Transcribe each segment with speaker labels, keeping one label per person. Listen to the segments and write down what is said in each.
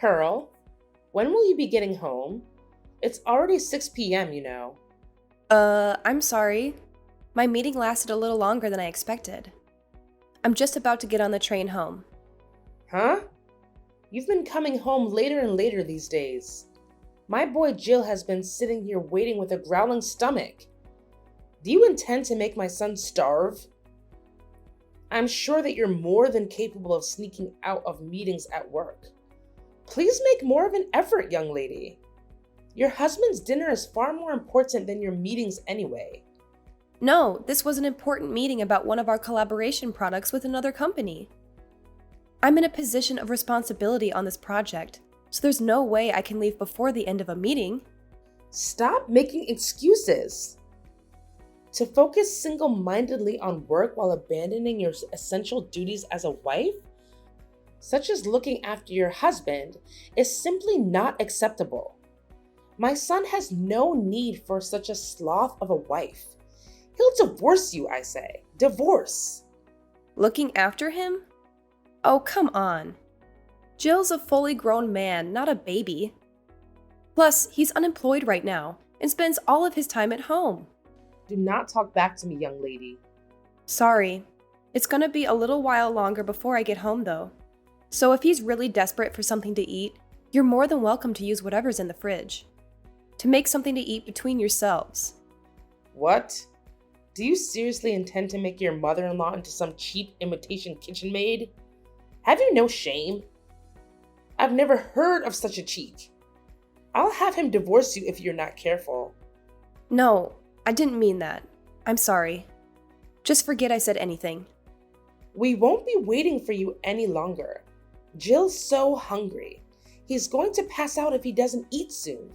Speaker 1: Pearl, when will you be getting home? It's already 6 p.m., you know.
Speaker 2: I'm sorry. My meeting lasted a little longer than I expected. I'm just about to get on the train home.
Speaker 1: Huh? You've been coming home later and later these days. My boy Jill has been sitting here waiting with a growling stomach. Do you intend to make my son starve? I'm sure that you're more than capable of sneaking out of meetings at work. Please make more of an effort, young lady. Your husband's dinner is far more important than your meetings anyway.
Speaker 2: No, this was an important meeting about one of our collaboration products with another company. I'm in a position of responsibility on this project, so there's no way I can leave before the end of a meeting.
Speaker 1: Stop making excuses. To focus single-mindedly on work while abandoning your essential duties as a wife, such as looking after your husband, is simply not acceptable. My son has no need for such a sloth of a wife. He'll divorce you, I say. Divorce.
Speaker 2: Looking after him? Oh, come on. Jill's a fully grown man, not a baby. Plus, he's unemployed right now and spends all of his time at home.
Speaker 1: Do not talk back to me, young lady.
Speaker 2: Sorry. It's gonna be a little while longer before I get home, though. So if he's really desperate for something to eat, you're more than welcome to use whatever's in the fridge. To make something to eat between yourselves.
Speaker 1: What? Do you seriously intend to make your mother-in-law into some cheap imitation kitchen maid? Have you no shame? I've never heard of such a cheek. I'll have him divorce you if you're not careful.
Speaker 2: No, I didn't mean that. I'm sorry. Just forget I said anything.
Speaker 1: We won't be waiting for you any longer. Jill's so hungry. He's going to pass out if he doesn't eat soon.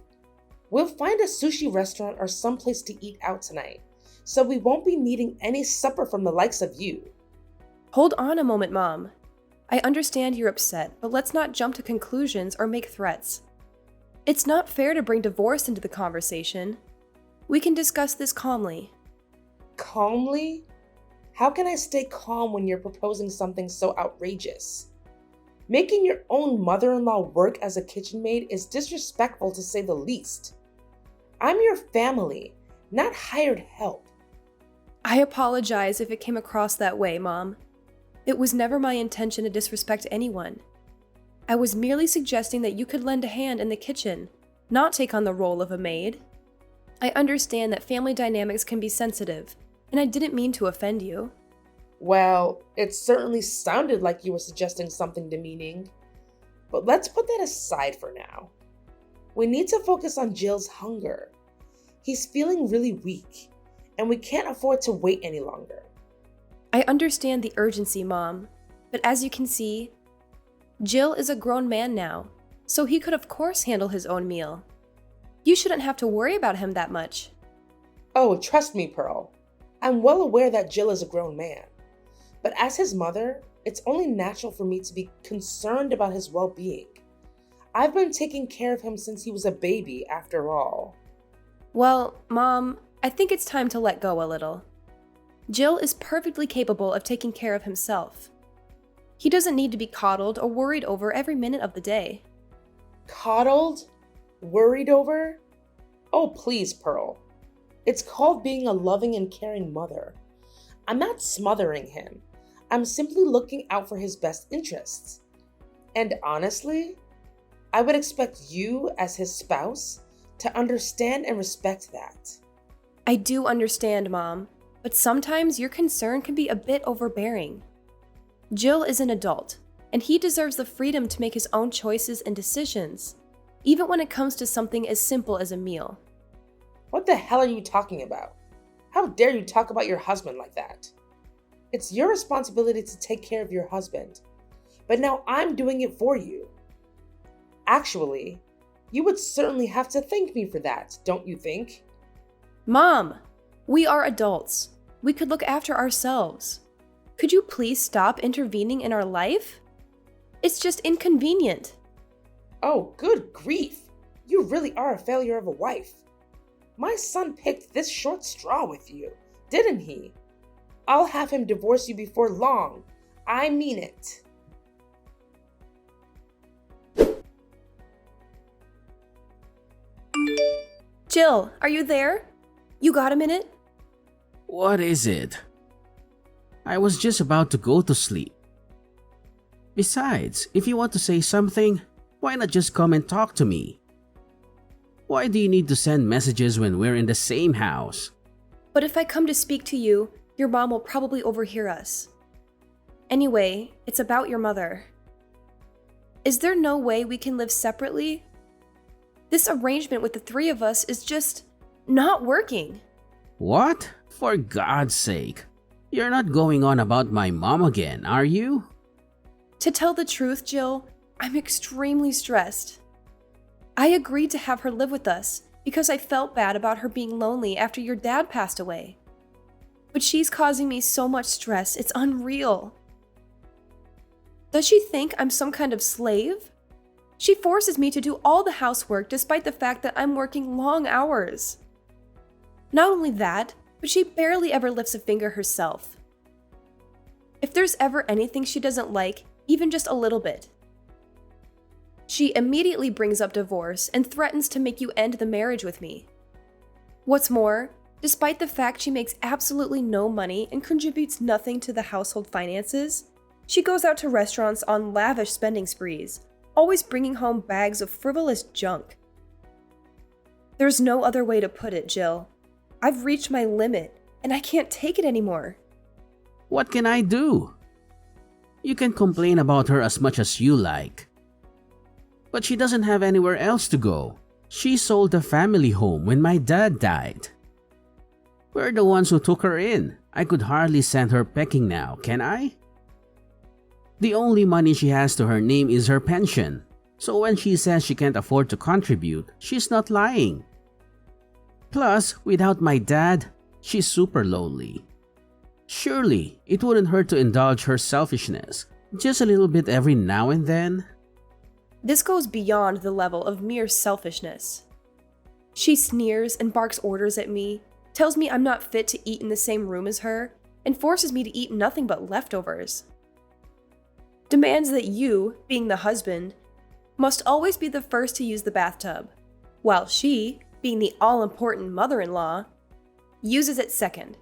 Speaker 1: We'll find a sushi restaurant or someplace to eat out tonight, so we won't be needing any supper from the likes of you.
Speaker 2: Hold on a moment, Mom. I understand you're upset, but let's not jump to conclusions or make threats. It's not fair to bring divorce into the conversation. We can discuss this calmly.
Speaker 1: Calmly? How can I stay calm when you're proposing something so outrageous? Making your own mother-in-law work as a kitchen maid is disrespectful to say the least. I'm your family, not hired help.
Speaker 2: I apologize if it came across that way, Mom. It was never my intention to disrespect anyone. I was merely suggesting that you could lend a hand in the kitchen, not take on the role of a maid. I understand that family dynamics can be sensitive, and I didn't mean to offend you.
Speaker 1: Well, it certainly sounded like you were suggesting something demeaning. But let's put that aside for now. We need to focus on Jill's hunger. He's feeling really weak, and we can't afford to wait any longer.
Speaker 2: I understand the urgency, Mom, but as you can see, Jill is a grown man now, so he could of course handle his own meal. You shouldn't have to worry about him that much.
Speaker 1: Oh, trust me, Pearl. I'm well aware that Jill is a grown man. But as his mother, it's only natural for me to be concerned about his well-being. I've been taking care of him since he was a baby, after all.
Speaker 2: Well, Mom, I think it's time to let go a little. Jill is perfectly capable of taking care of himself. He doesn't need to be coddled or worried over every minute of the day.
Speaker 1: Coddled? Worried over? Oh, please, Pearl. It's called being a loving and caring mother. I'm not smothering him. I'm simply looking out for his best interests. And honestly, I would expect you, as his spouse, to understand and respect that.
Speaker 2: I do understand, Mom, but sometimes your concern can be a bit overbearing. Jill is an adult, and he deserves the freedom to make his own choices and decisions, even when it comes to something as simple as a meal.
Speaker 1: What the hell are you talking about? How dare you talk about your husband like that? It's your responsibility to take care of your husband, but now I'm doing it for you. Actually, you would certainly have to thank me for that, don't you think?
Speaker 2: Mom, we are adults. We could look after ourselves. Could you please stop intervening in our life? It's just inconvenient.
Speaker 1: Oh, good grief. You really are a failure of a wife. My son picked this short straw with you, didn't he? I'll have him divorce you before long. I mean it.
Speaker 2: Jill, are you there? You got a minute?
Speaker 3: What is it? I was just about to go to sleep. Besides, if you want to say something, why not just come and talk to me? Why do you need to send messages when we're in the same house?
Speaker 2: But if I come to speak to you, your mom will probably overhear us. Anyway, it's about your mother. Is there no way we can live separately? This arrangement with the three of us is just not working.
Speaker 3: What? For God's sake. You're not going on about my mom again, are you?
Speaker 2: To tell the truth, Jill, I'm extremely stressed. I agreed to have her live with us because I felt bad about her being lonely after your dad passed away. But she's causing me so much stress, it's unreal. Does she think I'm some kind of slave? She forces me to do all the housework despite the fact that I'm working long hours. Not only that, but she barely ever lifts a finger herself. If there's ever anything she doesn't like, even just a little bit, she immediately brings up divorce and threatens to make you end the marriage with me. What's more, despite the fact she makes absolutely no money and contributes nothing to the household finances, she goes out to restaurants on lavish spending sprees, always bringing home bags of frivolous junk. There's no other way to put it, Jill. I've reached my limit, and I can't take it anymore.
Speaker 3: What can I do? You can complain about her as much as you like. But she doesn't have anywhere else to go. She sold the family home when my dad died. We're the ones who took her in. I could hardly send her packing now, can I? The only money she has to her name is her pension. So when she says she can't afford to contribute, she's not lying. Plus, without my dad, she's super lonely. Surely, it wouldn't hurt to indulge her selfishness, just a little bit every now and then.
Speaker 2: This goes beyond the level of mere selfishness. She sneers and barks orders at me, tells me I'm not fit to eat in the same room as her, and forces me to eat nothing but leftovers. Demands that you, being the husband, must always be the first to use the bathtub, while she, being the all-important mother-in-law, uses it second.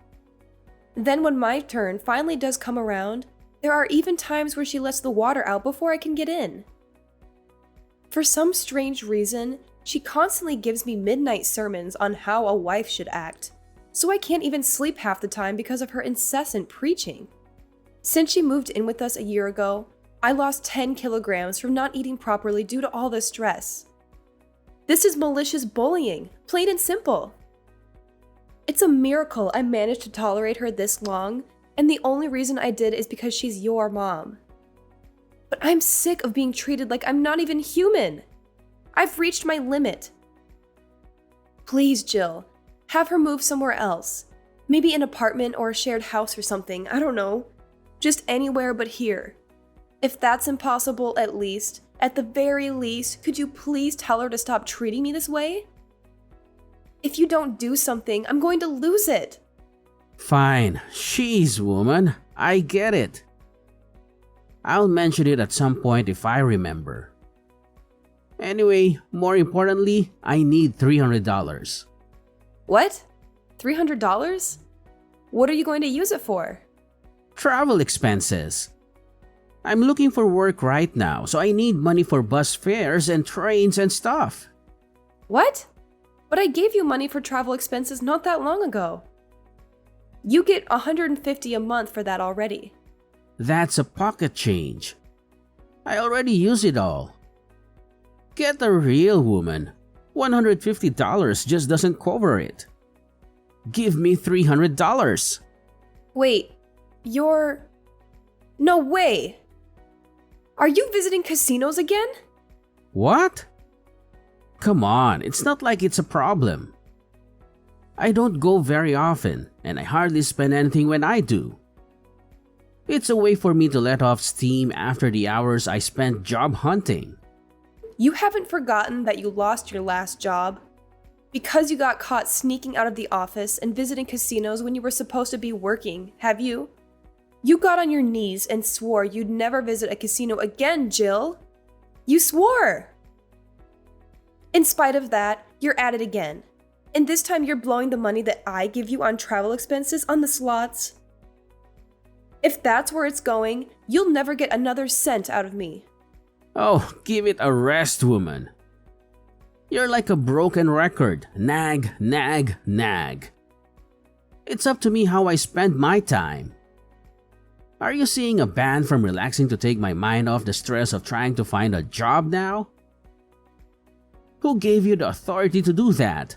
Speaker 2: Then when my turn finally does come around, there are even times where she lets the water out before I can get in. For some strange reason, she constantly gives me midnight sermons on how a wife should act, so I can't even sleep half the time because of her incessant preaching. Since she moved in with us a year ago, I lost 10 kilograms from not eating properly due to all the stress. This is malicious bullying, plain and simple. It's a miracle I managed to tolerate her this long, and the only reason I did is because she's your mom. But I'm sick of being treated like I'm not even human. I've reached my limit. Please, Jill, have her move somewhere else. Maybe an apartment or a shared house or something, I don't know. Just anywhere but here. If that's impossible, at the very least, could you please tell her to stop treating me this way? If you don't do something, I'm going to lose it.
Speaker 3: Fine, she's woman. I get it. I'll mention it at some point if I remember. Anyway, more importantly, I need $300.
Speaker 2: What? $300? What are you going to use it for?
Speaker 3: Travel expenses. I'm looking for work right now, so I need money for bus fares and trains and stuff.
Speaker 2: What? But I gave you money for travel expenses not that long ago. You get $150 a month for that already.
Speaker 3: That's a pocket change. I already use it all. Get a real woman. $150 just doesn't cover it. Give me $300.
Speaker 2: Wait, you're... No way! Are you visiting casinos again?
Speaker 3: What? Come on, it's not like it's a problem. I don't go very often, and I hardly spend anything when I do. It's a way for me to let off steam after the hours I spent job hunting.
Speaker 2: You haven't forgotten that you lost your last job? Because you got caught sneaking out of the office and visiting casinos when you were supposed to be working, have you? You got on your knees and swore you'd never visit a casino again, Jill. You swore! In spite of that, you're at it again. And this time you're blowing the money that I give you on travel expenses on the slots. If that's where it's going, you'll never get another cent out of me.
Speaker 3: Oh, give it a rest, woman. You're like a broken record. Nag, nag, nag. It's up to me how I spend my time. Are you seeing a ban from relaxing to take my mind off the stress of trying to find a job now? Who gave you the authority to do that?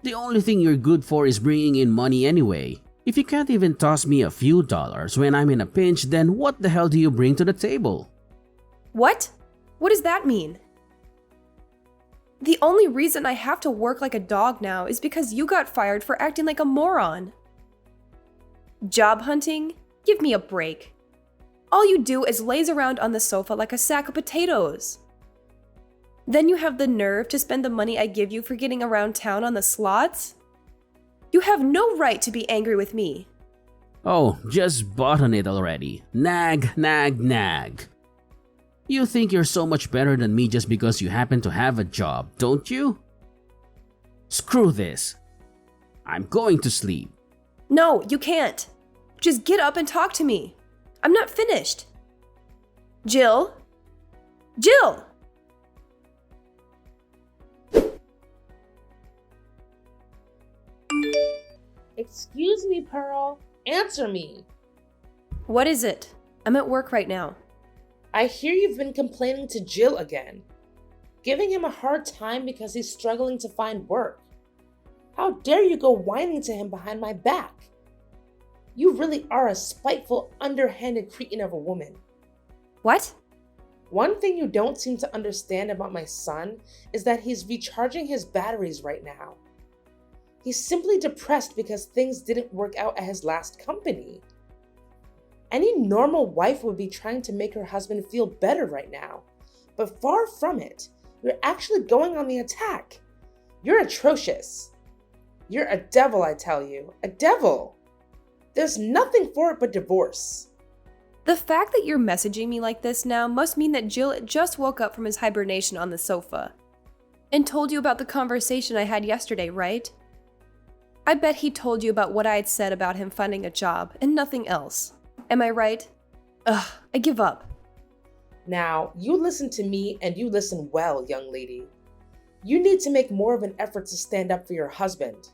Speaker 3: The only thing you're good for is bringing in money anyway. If you can't even toss me a few dollars when I'm in a pinch, then what the hell do you bring to the table?
Speaker 2: What? What does that mean? The only reason I have to work like a dog now is because you got fired for acting like a moron. Job hunting? Give me a break. All you do is laze around on the sofa like a sack of potatoes. Then you have the nerve to spend the money I give you for getting around town on the slots? You have no right to be angry with me.
Speaker 3: Oh, just bought on it already. Nag, nag, nag. You think you're so much better than me just because you happen to have a job, don't you? Screw this. I'm going to sleep.
Speaker 2: No, you can't. Just get up and talk to me. I'm not finished. Jill? Jill!
Speaker 1: Excuse me, Pearl. Answer me.
Speaker 2: What is it? I'm at work right now.
Speaker 1: I hear you've been complaining to Jill again, giving him a hard time because he's struggling to find work. How dare you go whining to him behind my back? You really are a spiteful, underhanded cretin of a woman.
Speaker 2: What?
Speaker 1: One thing you don't seem to understand about my son is that he's recharging his batteries right now. He's simply depressed because things didn't work out at his last company. Any normal wife would be trying to make her husband feel better right now, but far from it. You're actually going on the attack. You're atrocious. You're a devil, I tell you, a devil. There's nothing for it but divorce.
Speaker 2: The fact that you're messaging me like this now must mean that Jill just woke up from his hibernation on the sofa and told you about the conversation I had yesterday, right? I bet he told you about what I had said about him finding a job and nothing else. Am I right? Ugh, I give up.
Speaker 1: Now, you listen to me and you listen well, young lady. You need to make more of an effort to stand up for your husband.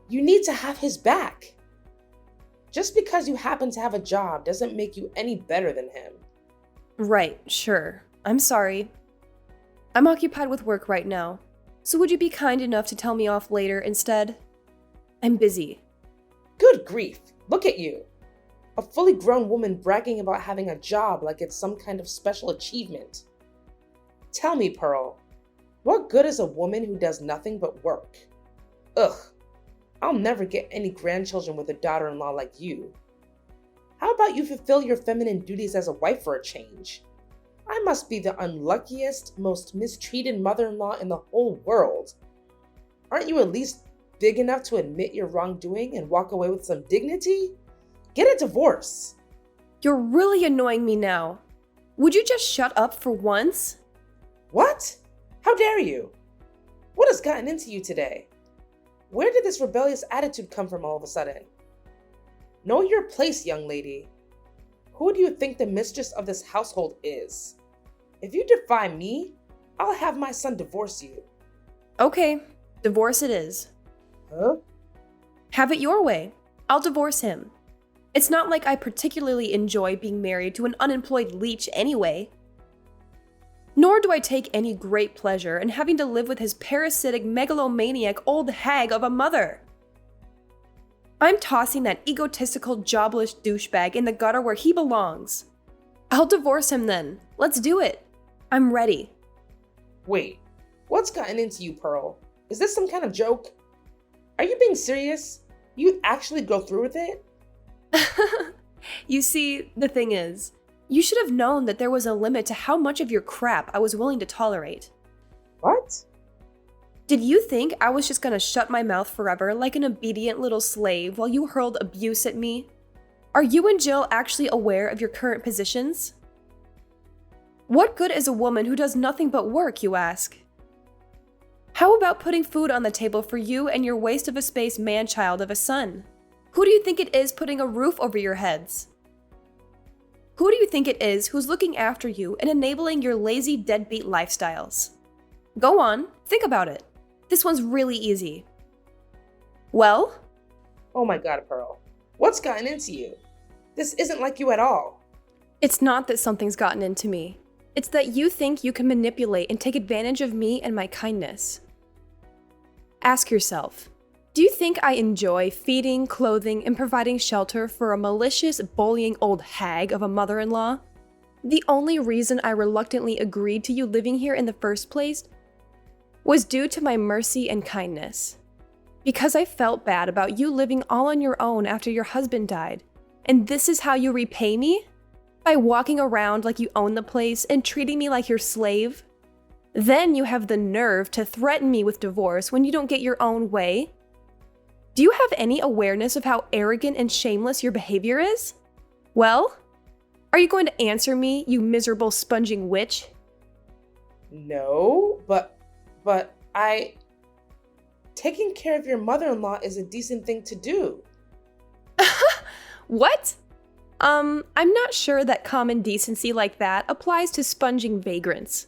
Speaker 1: You need to have his back. Just because you happen to have a job doesn't make you any better than him.
Speaker 2: Right, sure. I'm sorry. I'm occupied with work right now, so would you be kind enough to tell me off later instead? I'm busy.
Speaker 1: Good grief, look at you. A fully grown woman bragging about having a job like it's some kind of special achievement. Tell me, Pearl, what good is a woman who does nothing but work? Ugh, I'll never get any grandchildren with a daughter-in-law like you. How about you fulfill your feminine duties as a wife for a change? I must be the unluckiest, most mistreated mother-in-law in the whole world. Aren't you at least big enough to admit your wrongdoing and walk away with some dignity? Get a divorce.
Speaker 2: You're really annoying me now. Would you just shut up for once?
Speaker 1: What? How dare you? What has gotten into you today? Where did this rebellious attitude come from all of a sudden? Know your place, young lady. Who do you think the mistress of this household is? If you defy me, I'll have my son divorce you.
Speaker 2: Okay, divorce it is.
Speaker 1: Huh?
Speaker 2: Have it your way. I'll divorce him. It's not like I particularly enjoy being married to an unemployed leech anyway. Nor do I take any great pleasure in having to live with his parasitic, megalomaniac old hag of a mother. I'm tossing that egotistical, jobless douchebag in the gutter where he belongs. I'll divorce him then. Let's do it. I'm ready.
Speaker 1: Wait, what's gotten into you, Pearl? Is this some kind of joke? Are you being serious? You actually go through with it?
Speaker 2: You see, the thing is, you should have known that there was a limit to how much of your crap I was willing to tolerate.
Speaker 1: What?
Speaker 2: Did you think I was just gonna shut my mouth forever like an obedient little slave while you hurled abuse at me? Are you and Jill actually aware of your current positions? What good is a woman who does nothing but work, you ask? How about putting food on the table for you and your waste of a space man-child of a son? Who do you think it is putting a roof over your heads? Who do you think it is who's looking after you and enabling your lazy deadbeat lifestyles? Go on, think about it. This one's really easy. Well?
Speaker 1: Oh my God, Pearl. What's gotten into you? This isn't like you at all.
Speaker 2: It's not that something's gotten into me. It's that you think you can manipulate and take advantage of me and my kindness. Ask yourself, do you think I enjoy feeding, clothing, and providing shelter for a malicious, bullying old hag of a mother-in-law? The only reason I reluctantly agreed to you living here in the first place was due to my mercy and kindness. Because I felt bad about you living all on your own after your husband died. And this is how you repay me? By walking around like you own the place and treating me like your slave? Then you have the nerve to threaten me with divorce when you don't get your own way? Do you have any awareness of how arrogant and shameless your behavior is? Well, are you going to answer me, you miserable sponging witch?
Speaker 1: No, but taking care of your mother-in-law is a decent thing to do.
Speaker 2: What? I'm not sure that common decency like that applies to sponging vagrants.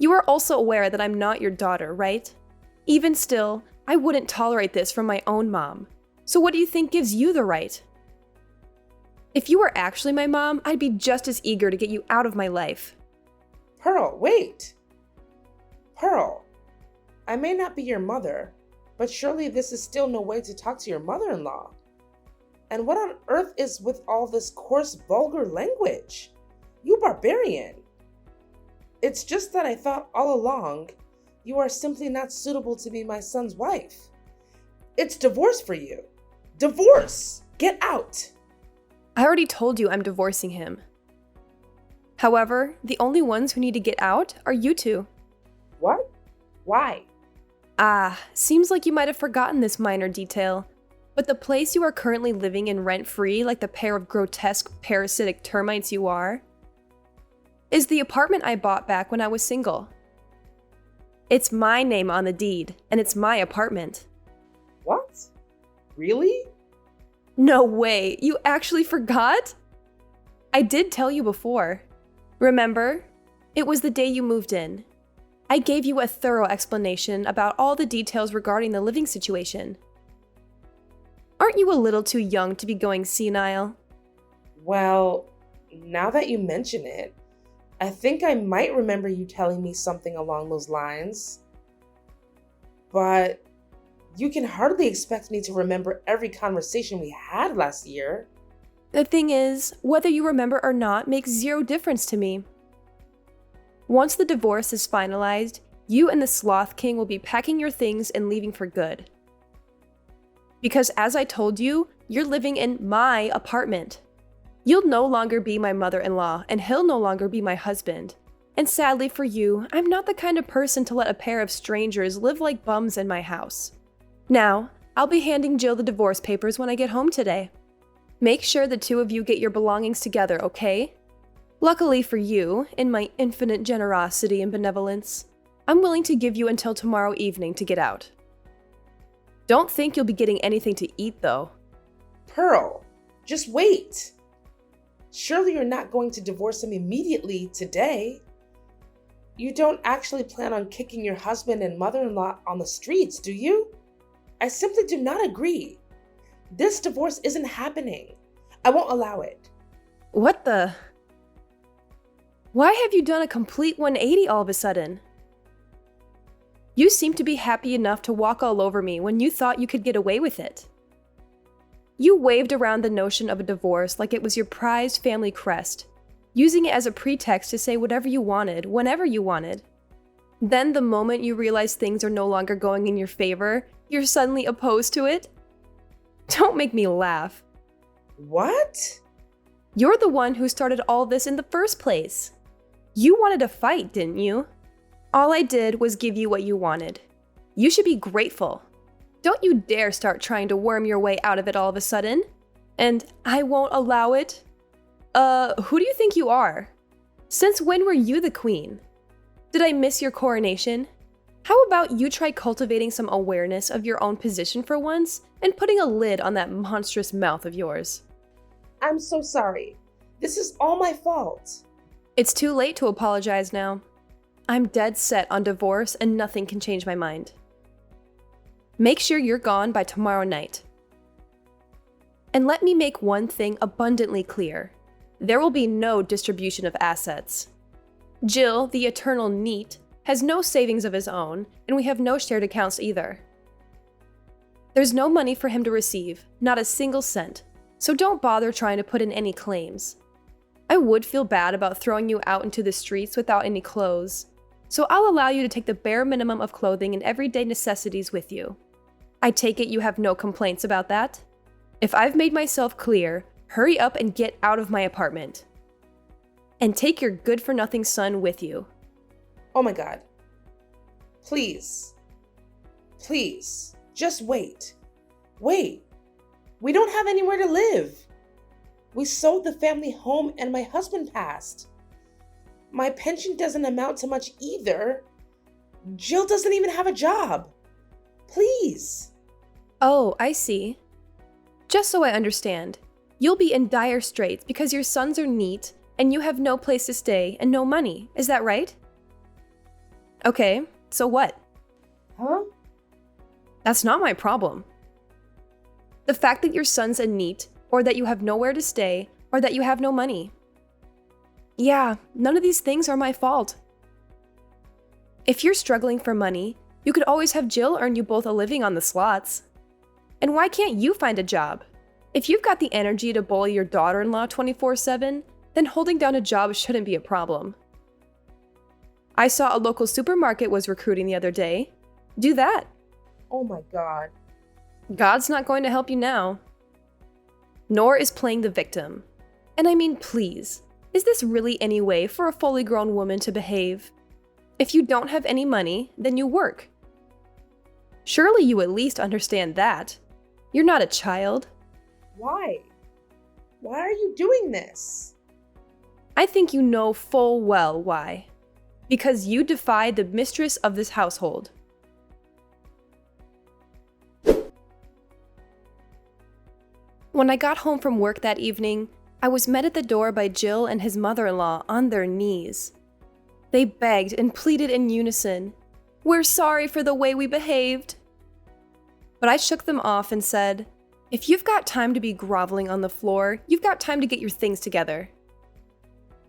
Speaker 2: You are also aware that I'm not your daughter, right? Even still, I wouldn't tolerate this from my own mom. So what do you think gives you the right? If you were actually my mom, I'd be just as eager to get you out of my life.
Speaker 1: Pearl, wait. Pearl, I may not be your mother, but surely this is still no way to talk to your mother-in-law. And what on earth is with all this coarse, vulgar language? You barbarian. It's just that I thought all along you are simply not suitable to be my son's wife. It's divorce for you. Divorce! Get out!
Speaker 2: I already told you I'm divorcing him. However, the only ones who need to get out are you two.
Speaker 1: What? Why?
Speaker 2: Seems like you might have forgotten this minor detail. But the place you are currently living in rent-free, like the pair of grotesque, parasitic termites you are, is the apartment I bought back when I was single. It's my name on the deed, and it's my apartment.
Speaker 1: What? Really?
Speaker 2: No way, you actually forgot? I did tell you before. Remember? It was the day you moved in. I gave you a thorough explanation about all the details regarding the living situation. Aren't you a little too young to be going senile?
Speaker 1: Well, now that you mention it, I think I might remember you telling me something along those lines. But you can hardly expect me to remember every conversation we had last year.
Speaker 2: The thing is, whether you remember or not makes zero difference to me. Once the divorce is finalized, you and the Sloth King will be packing your things and leaving for good. Because as I told you, you're living in my apartment. You'll no longer be my mother-in-law, and he'll no longer be my husband. And sadly for you, I'm not the kind of person to let a pair of strangers live like bums in my house. Now, I'll be handing Jill the divorce papers when I get home today. Make sure the two of you get your belongings together, okay? Luckily for you, in my infinite generosity and benevolence, I'm willing to give you until tomorrow evening to get out. Don't think you'll be getting anything to eat, though.
Speaker 1: Pearl, just wait. Surely you're not going to divorce him immediately today. You don't actually plan on kicking your husband and mother-in-law on the streets, do you? I simply do not agree. This divorce isn't happening. I won't allow it.
Speaker 2: What the? Why have you done a complete 180 all of a sudden? You seem to be happy enough to walk all over me when you thought you could get away with it. You waved around the notion of a divorce like it was your prized family crest, using it as a pretext to say whatever you wanted, whenever you wanted. Then the moment you realize things are no longer going in your favor, you're suddenly opposed to it? Don't make me laugh.
Speaker 1: What?
Speaker 2: You're the one who started all this in the first place. You wanted to fight, didn't you? All I did was give you what you wanted. You should be grateful. Don't you dare start trying to worm your way out of it all of a sudden. And I won't allow it. Who do you think you are? Since when were you the queen? Did I miss your coronation? How about you try cultivating some awareness of your own position for once and putting a lid on that monstrous mouth of yours?
Speaker 1: I'm so sorry. This is all my fault.
Speaker 2: It's too late to apologize now. I'm dead set on divorce and nothing can change my mind. Make sure you're gone by tomorrow night. And let me make one thing abundantly clear. There will be no distribution of assets. Jill, the eternal NEET, has no savings of his own, and we have no shared accounts either. There's no money for him to receive, not a single cent, so don't bother trying to put in any claims. I would feel bad about throwing you out into the streets without any clothes, so I'll allow you to take the bare minimum of clothing and everyday necessities with you. I take it you have no complaints about that? If I've made myself clear, hurry up and get out of my apartment. And take your good-for-nothing son with you.
Speaker 1: Oh my God. Please. Please. Just wait. Wait. We don't have anywhere to live. We sold the family home and my husband passed. My pension doesn't amount to much either. Jill doesn't even have a job. Please.
Speaker 2: Oh, I see. Just so I understand, you'll be in dire straits because your sons are NEET and you have no place to stay and no money, is that right? Okay, so what?
Speaker 1: Huh?
Speaker 2: That's not my problem. The fact that your son's a NEET, or that you have nowhere to stay, or that you have no money. Yeah, none of these things are my fault. If you're struggling for money, you could always have Jill earn you both a living on the slots. And why can't you find a job? If you've got the energy to bully your daughter-in-law 24/7, then holding down a job shouldn't be a problem. I saw a local supermarket was recruiting the other day. Do that.
Speaker 1: Oh my God.
Speaker 2: God's not going to help you now. Nor is playing the victim. And I mean, please, is this really any way for a fully grown woman to behave? If you don't have any money, then you work. Surely you at least understand that. You're not a child.
Speaker 1: Why? Why are you doing this?
Speaker 2: I think you know full well why. Because you defied the mistress of this household. When I got home from work that evening, I was met at the door by Jill and his mother-in-law on their knees. They begged and pleaded in unison, "We're sorry for the way we behaved." But I shook them off and said, "If you've got time to be groveling on the floor, you've got time to get your things together."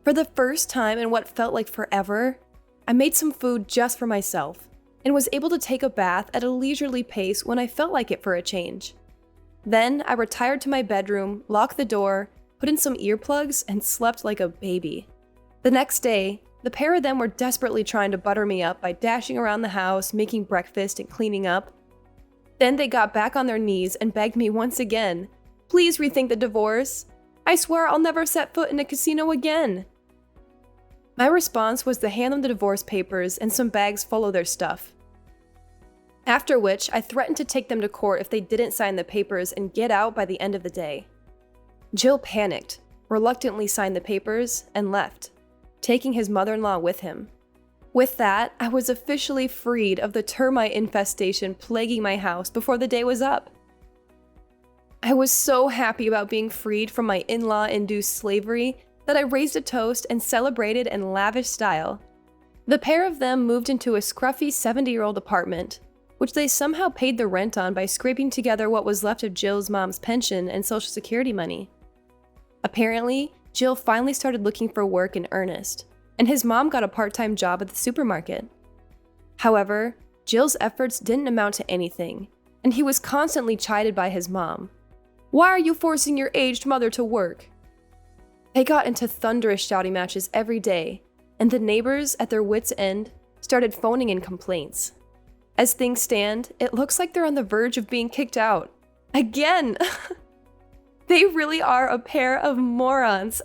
Speaker 2: For the first time in what felt like forever, I made some food just for myself and was able to take a bath at a leisurely pace when I felt like it for a change. Then I retired to my bedroom, locked the door, put in some earplugs, and slept like a baby. The next day, the pair of them were desperately trying to butter me up by dashing around the house, making breakfast, and cleaning up. Then they got back on their knees and begged me once again, "Please rethink the divorce. I swear I'll never set foot in a casino again." My response was to hand them the divorce papers and some bags full of their stuff. After which, I threatened to take them to court if they didn't sign the papers and get out by the end of the day. Jill panicked, reluctantly signed the papers, and left, taking his mother-in-law with him. With that, I was officially freed of the termite infestation plaguing my house before the day was up. I was so happy about being freed from my in-law induced slavery that I raised a toast and celebrated in lavish style. The pair of them moved into a scruffy 70-year-old apartment, which they somehow paid the rent on by scraping together what was left of Jill's mom's pension and Social Security money. Apparently, Jill finally started looking for work in earnest, and his mom got a part-time job at the supermarket. However, Jill's efforts didn't amount to anything, and he was constantly chided by his mom. "Why are you forcing your aged mother to work?" They got into thunderous shouting matches every day, and the neighbors, at their wits' end, started phoning in complaints. As things stand, it looks like they're on the verge of being kicked out. Again! They really are a pair of morons.